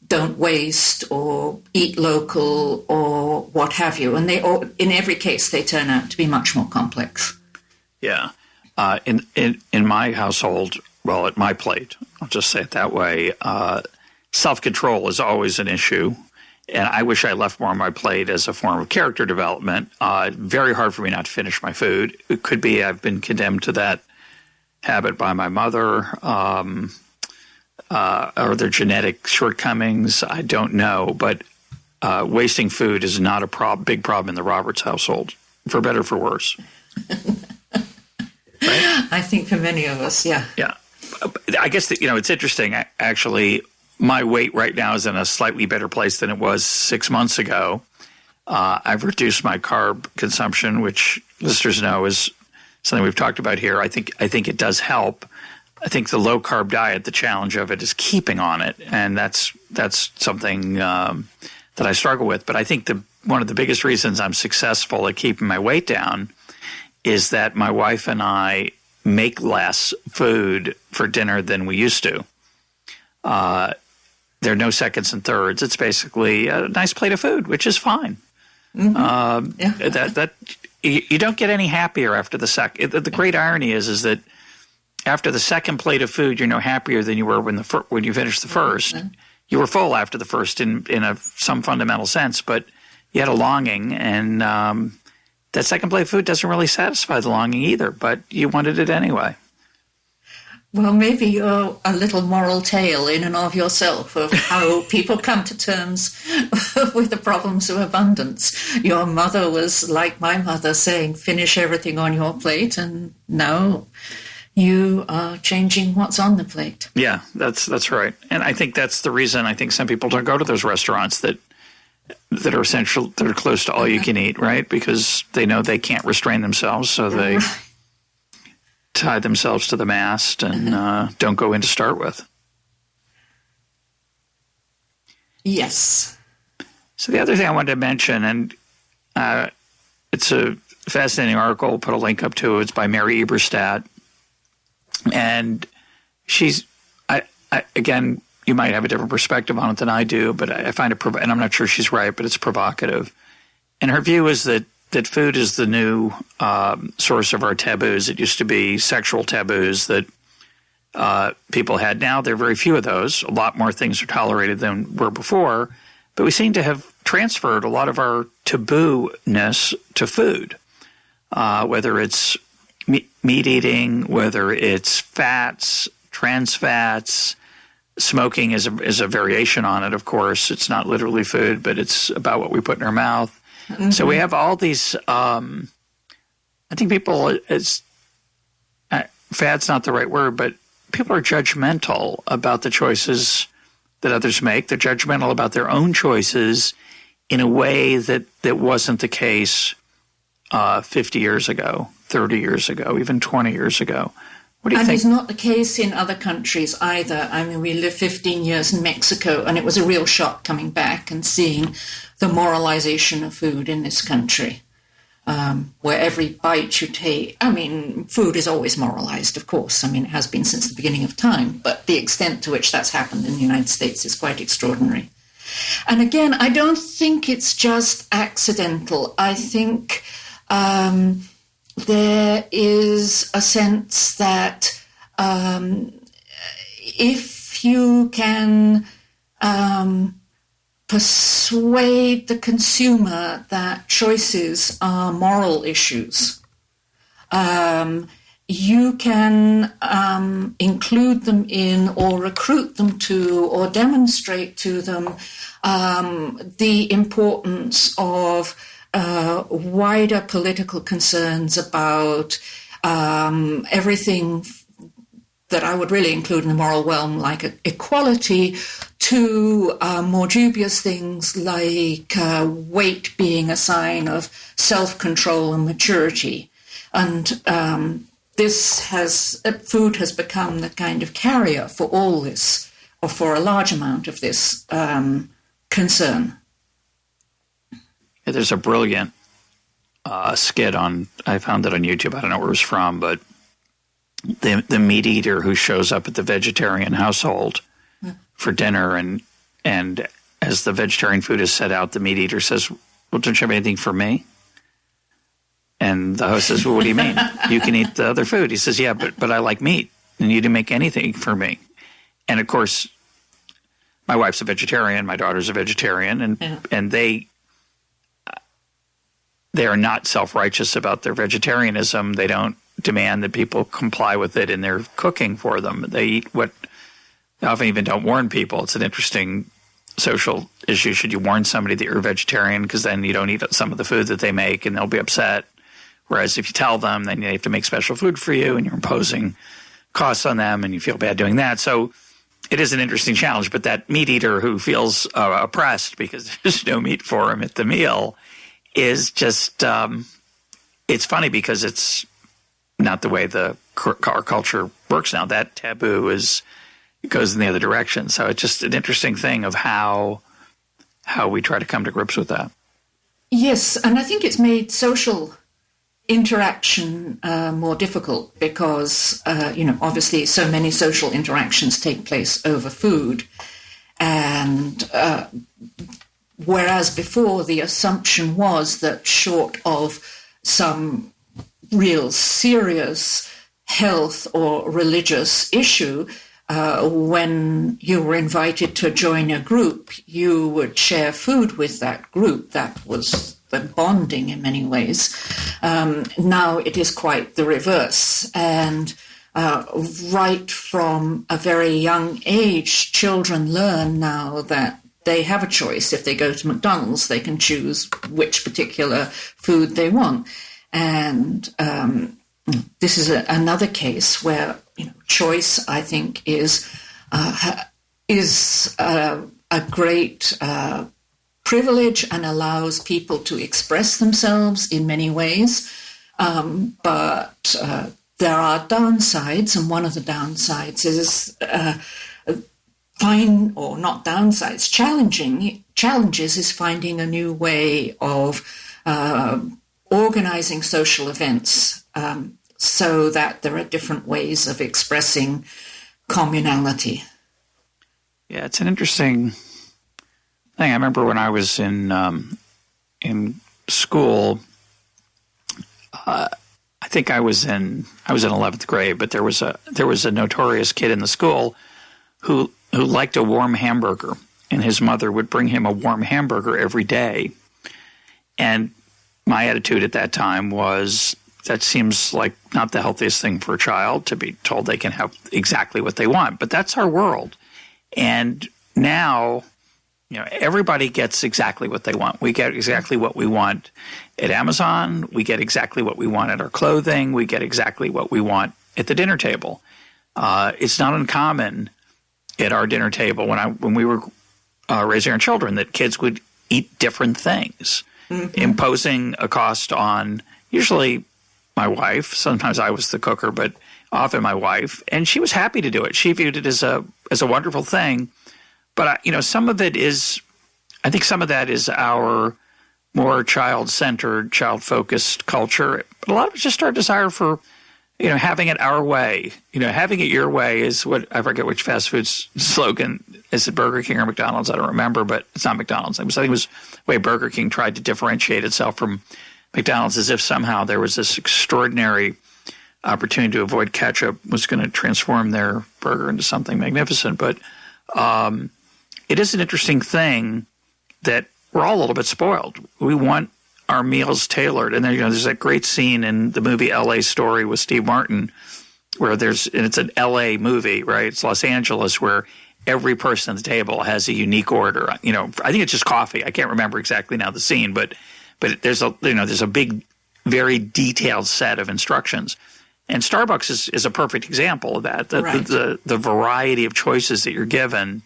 don't waste or eat local or what have you. And in every case, they turn out to be much more complex. Yeah. In my household, well, at my plate, I'll just say it that way, self-control is always an issue. And I wish I left more on my plate as a form of character development. Very hard for me not to finish my food. It could be I've been condemned to that habit by my mother, or their genetic shortcomings. I don't know. But wasting food is not a big problem in the Roberts household, for better or for worse. right? I think for many of us, yeah. Yeah. I guess that, it's interesting. Actually, my weight right now is in a slightly better place than it was 6 months ago. I've reduced my carb consumption, which listeners know is something we've talked about here. I think it does help. I think the low carb diet, the challenge of it is keeping on it, and that's something that I struggle with. But I think one of the biggest reasons I'm successful at keeping my weight down is that my wife and I make less food for dinner than we used to. There are no seconds and thirds. It's basically a nice plate of food, which is fine. That you don't get any happier after the second. The great irony is that after the second plate of food, you're no happier than you were when you finished the first. You were full after the first in some fundamental sense, but you had a longing, and that second plate of food doesn't really satisfy the longing either, but you wanted it anyway. Well, maybe you're a little moral tale in and of yourself of how people come to terms with the problems of abundance. Your mother was like my mother, saying, finish everything on your plate, and now you are changing what's on the plate. Yeah, that's right. And I think that's the reason I think some people don't go to those restaurants that are essential, that are close to all you can eat, right? Because they know they can't restrain themselves, so they tie themselves to the mast and don't go in to start with. Yes. So the other thing I wanted to mention, and it's a fascinating article, I'll put a link up to it. It's by Mary Eberstadt. And she's, again, you might have a different perspective on it than I do, but I find it, and I'm not sure she's right, but it's provocative. And her view is that food is the new source of our taboos. It used to be sexual taboos that people had. Now there are very few of those. A lot more things are tolerated than were before. But we seem to have transferred a lot of our taboo-ness to food, whether it's meat eating, whether it's fats, trans fats. Smoking is a variation on it, of course. It's not literally food, but it's about what we put in our mouth. Mm-hmm. So we have all these, I think people, fad's not the right word, but people are judgmental about the choices that others make. They're judgmental about their own choices in a way that wasn't the case 50 years ago, 30 years ago, even 20 years ago. What do you think? And it's not the case in other countries either. I mean, we lived 15 years in Mexico, and it was a real shock coming back and seeing the moralization of food in this country, where every bite you take, I mean, food is always moralized, of course. I mean, it has been since the beginning of time, but the extent to which that's happened in the United States is quite extraordinary. And again, I don't think it's just accidental. I think there is a sense that if you can persuade the consumer that choices are moral issues, you can include them in or recruit them to or demonstrate to them the importance of wider political concerns about everything that I would really include in the moral realm, like equality, to more dubious things like weight being a sign of self-control and maturity. And food has become the kind of carrier for all this, or for a large amount of this concern. There's a brilliant skit I found it on YouTube. I don't know where it was from, but the meat eater who shows up at the vegetarian household for dinner, and as the vegetarian food is set out, the meat eater says, "Well, don't you have anything for me?" And the host says, "Well, what do you mean? You can eat the other food." He says, "Yeah, but I like meat, and you didn't make anything for me." And of course, my wife's a vegetarian, my daughter's a vegetarian, and they are not self-righteous about their vegetarianism. They don't demand that people comply with it in their cooking for them. They eat what they often even don't warn people. It's an interesting social issue. Should you warn somebody that you're a vegetarian? Because then you don't eat some of the food that they make and they'll be upset. Whereas if you tell them, then they have to make special food for you, and you're imposing costs on them, and you feel bad doing that. So it is an interesting challenge. But that meat eater who feels oppressed because there's no meat for him at the meal is just it's funny because it's not the way our culture works now. That taboo goes in the other direction. So it's just an interesting thing of how we try to come to grips with that. Yes, and I think it's made social interaction more difficult because, obviously so many social interactions take place over food. And whereas before the assumption was that short of some real serious health or religious issue, when you were invited to join a group, you would share food with that group. That was the bonding in many ways. Now it is quite the reverse. And right from a very young age, children learn now that they have a choice. If they go to McDonald's, they can choose which particular food they want. And this is another case where choice, I think, is a great privilege and allows people to express themselves in many ways. But there are downsides, and one of the downsides is challenges is finding a new way of organizing social events so that there are different ways of expressing communality. Yeah, it's an interesting thing. I remember when I was in school, I think I was in 11th grade, but there was a notorious kid in the school who liked a warm hamburger, and his mother would bring him a warm hamburger every day. And my attitude at that time was, that seems like not the healthiest thing for a child, to be told they can have exactly what they want. But that's our world. And now, everybody gets exactly what they want. We get exactly what we want at Amazon. We get exactly what we want at our clothing. We get exactly what we want at the dinner table. It's not uncommon at our dinner table when we were raising our children that kids would eat different things, imposing a cost on usually my wife. Sometimes I was the cooker, but often my wife, and she was happy to do it. She viewed it as a wonderful thing. But some of it is, I think some of that is our more child-centered, child-focused culture. But a lot of it's just our desire for, having it our way. Having it your way is what, I forget which fast food slogan. Is it Burger King or McDonald's? I don't remember, but it's not McDonald's. I think it was the way Burger King tried to differentiate itself from McDonald's, as if somehow there was this extraordinary opportunity to avoid ketchup was going to transform their burger into something magnificent. But it is an interesting thing that we're all a little bit spoiled. We want our meals tailored. And there's that great scene in the movie L.A. Story with Steve Martin where and it's an L.A. movie, right? It's Los Angeles, where every person at the table has a unique order. I think it's just coffee. I can't remember exactly now the scene, but there's a big, very detailed set of instructions. And Starbucks is a perfect example of that. The variety of choices that you're given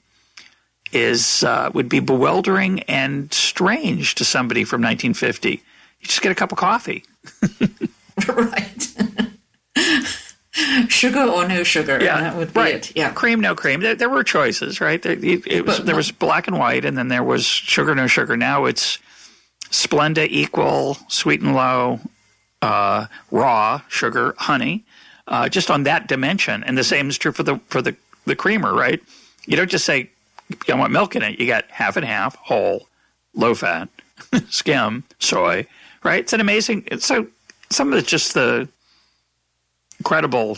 would be bewildering and strange to somebody from 1950. You just get a cup of coffee. Right. Sugar or no sugar. Yeah, that would be it. Yeah. Cream, no cream. There were choices, right? There was black and white, and then there was sugar, no sugar. Now it's Splenda equal, sweet and low, raw sugar, honey, just on that dimension. And the same is true for the creamer, right? You don't just say, I want milk in it. You got half and half, whole, low fat, skim, soy, right? It's an amazing. So some of it's just the incredible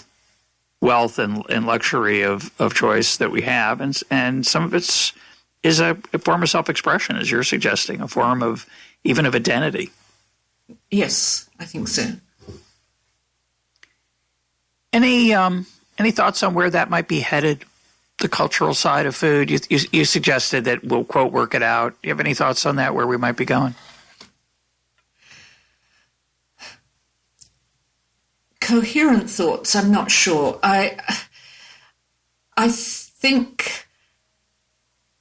wealth and luxury of choice that we have, and some of it's is a form of self-expression, as you're suggesting, a form of even of identity. Yes, I think so. Any thoughts on where that might be headed? The cultural side of food. You suggested that we'll, quote, work it out. Do you have any thoughts on that, where we might be going? coherent thoughts, I'm not sure. I think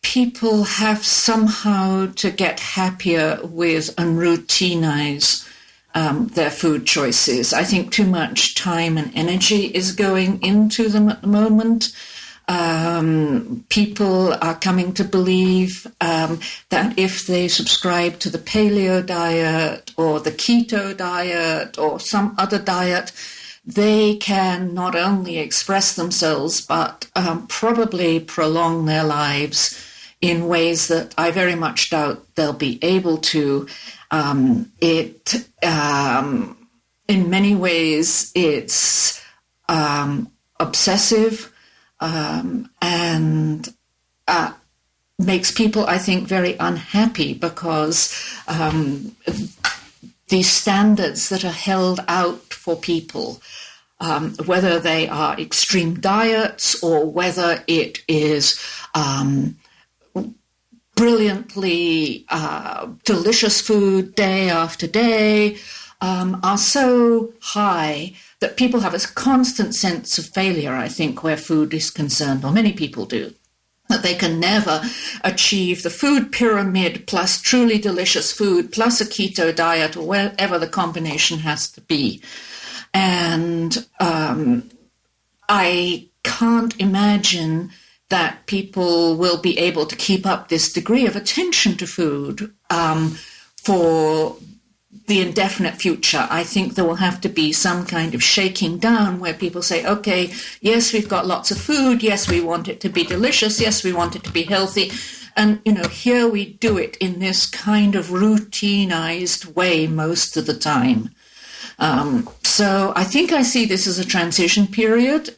people have somehow to get happier with and routinize their food choices. I think too much time and energy is going into them at the moment. People are coming to believe that if they subscribe to the paleo diet or the keto diet or some other diet, they can not only express themselves but probably prolong their lives in ways that I very much doubt they'll be able to. In many ways, it's obsessive. And makes people, I think, very unhappy because these standards that are held out for people, whether they are extreme diets or whether it is brilliantly delicious food day after day, are so high that people have a constant sense of failure, I think, where food is concerned, or many people do, that they can never achieve the food pyramid plus truly delicious food plus a keto diet or whatever the combination has to be. And I can't imagine that people will be able to keep up this degree of attention to food for the indefinite future. I think there will have to be some kind of shaking down where people say, okay, yes, we've got lots of food. Yes, we want it to be delicious. Yes, we want it to be healthy. And, here we do it in this kind of routinized way most of the time. So I think I see this as a transition period,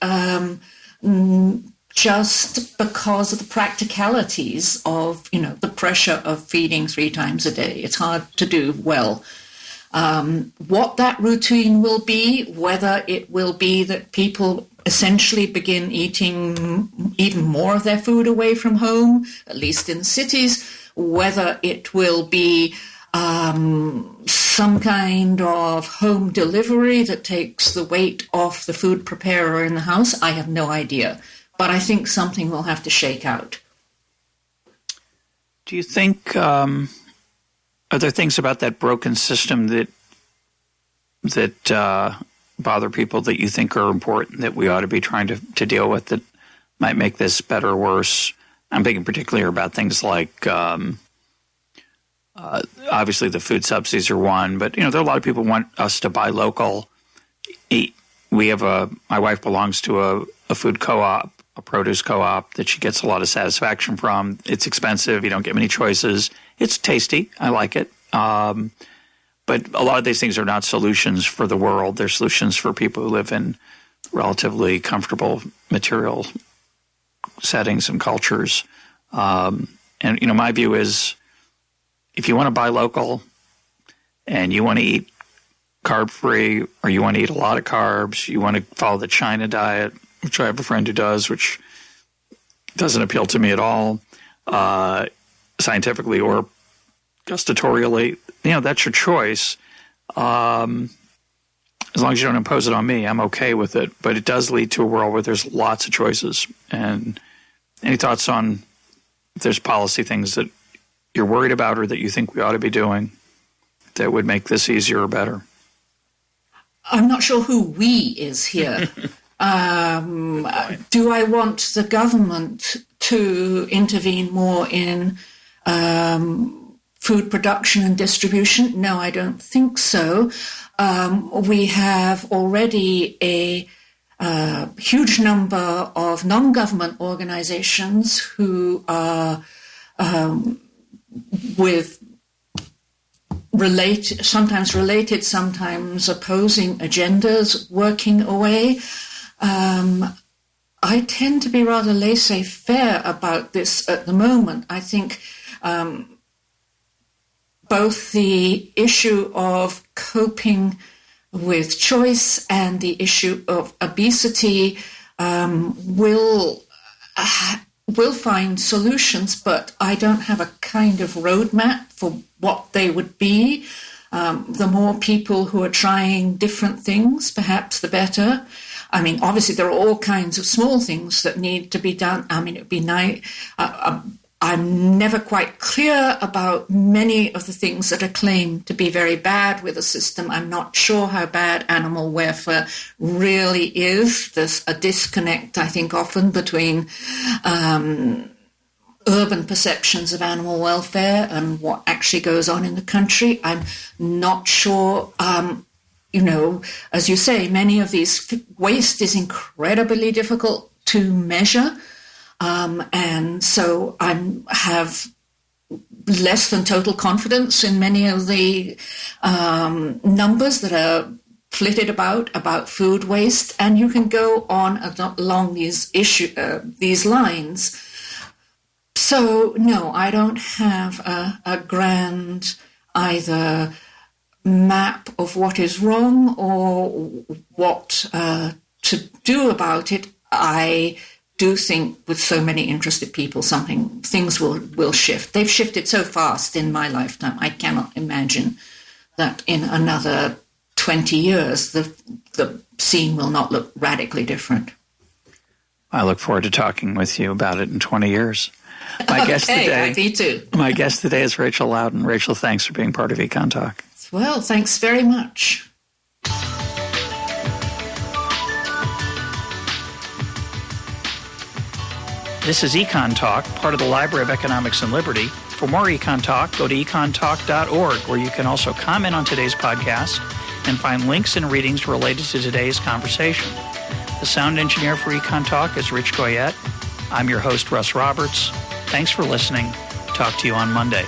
just because of the practicalities of, the pressure of feeding 3 times a day. It's hard to do well. What that routine will be, whether it will be that people essentially begin eating even more of their food away from home, at least in cities, whether it will be some kind of home delivery that takes the weight off the food preparer in the house, I have no idea. But I think something will have to shake out. Do you think are there things about that broken system that bother people that you think are important that we ought to be trying to deal with that might make this better or worse? I'm thinking particularly about things like obviously the food subsidies are one, but there are a lot of people who want us to buy local. We have my wife belongs to a food co-op, a produce co-op that she gets a lot of satisfaction from. It's expensive. You don't get many choices. It's tasty. I like it. But a lot of these things are not solutions for the world. They're solutions for people who live in relatively comfortable material settings and cultures. And my view is if you want to buy local and you want to eat carb-free or you want to eat a lot of carbs, you want to follow the China diet, which I have a friend who does, which doesn't appeal to me at all, scientifically or gustatorially, that's your choice. As long as you don't impose it on me, I'm okay with it. But it does lead to a world where there's lots of choices. And any thoughts on if there's policy things that you're worried about or that you think we ought to be doing that would make this easier or better? I'm not sure who we is here. Do I want the government to intervene more in food production and distribution? No, I don't think so. We have already a huge number of non-government organizations who are with sometimes related, sometimes opposing agendas working away. I tend to be rather laissez-faire about this at the moment. I think both the issue of coping with choice and the issue of obesity will find solutions, but I don't have a kind of roadmap for what they would be. The more people who are trying different things, perhaps the better. I mean, obviously, there are all kinds of small things that need to be done. I mean, it would be nice. I'm never quite clear about many of the things that are claimed to be very bad with the system. I'm not sure how bad animal welfare really is. There's a disconnect, I think, often between urban perceptions of animal welfare and what actually goes on in the country. I'm not sure. As you say, many of these waste is incredibly difficult to measure. And so I have less than total confidence in many of the numbers that are flitted about food waste. And you can go on along these lines. So, no, I don't have a grand either map of what is wrong or what to do about it. I do think with so many interested people, things will shift. They've shifted so fast in my lifetime. I cannot imagine that in another 20 years the scene will not look radically different. I look forward to talking with you about it in 20 years. My guest today, me too. My guest today is Rachel Laudan. Rachel, thanks for being part of EconTalk. Well, thanks very much. This is EconTalk, part of the Library of Economics and Liberty. For more EconTalk, go to econtalk.org, where you can also comment on today's podcast and find links and readings related to today's conversation. The sound engineer for EconTalk is Rich Goyette. I'm your host, Russ Roberts. Thanks for listening. Talk to you on Monday.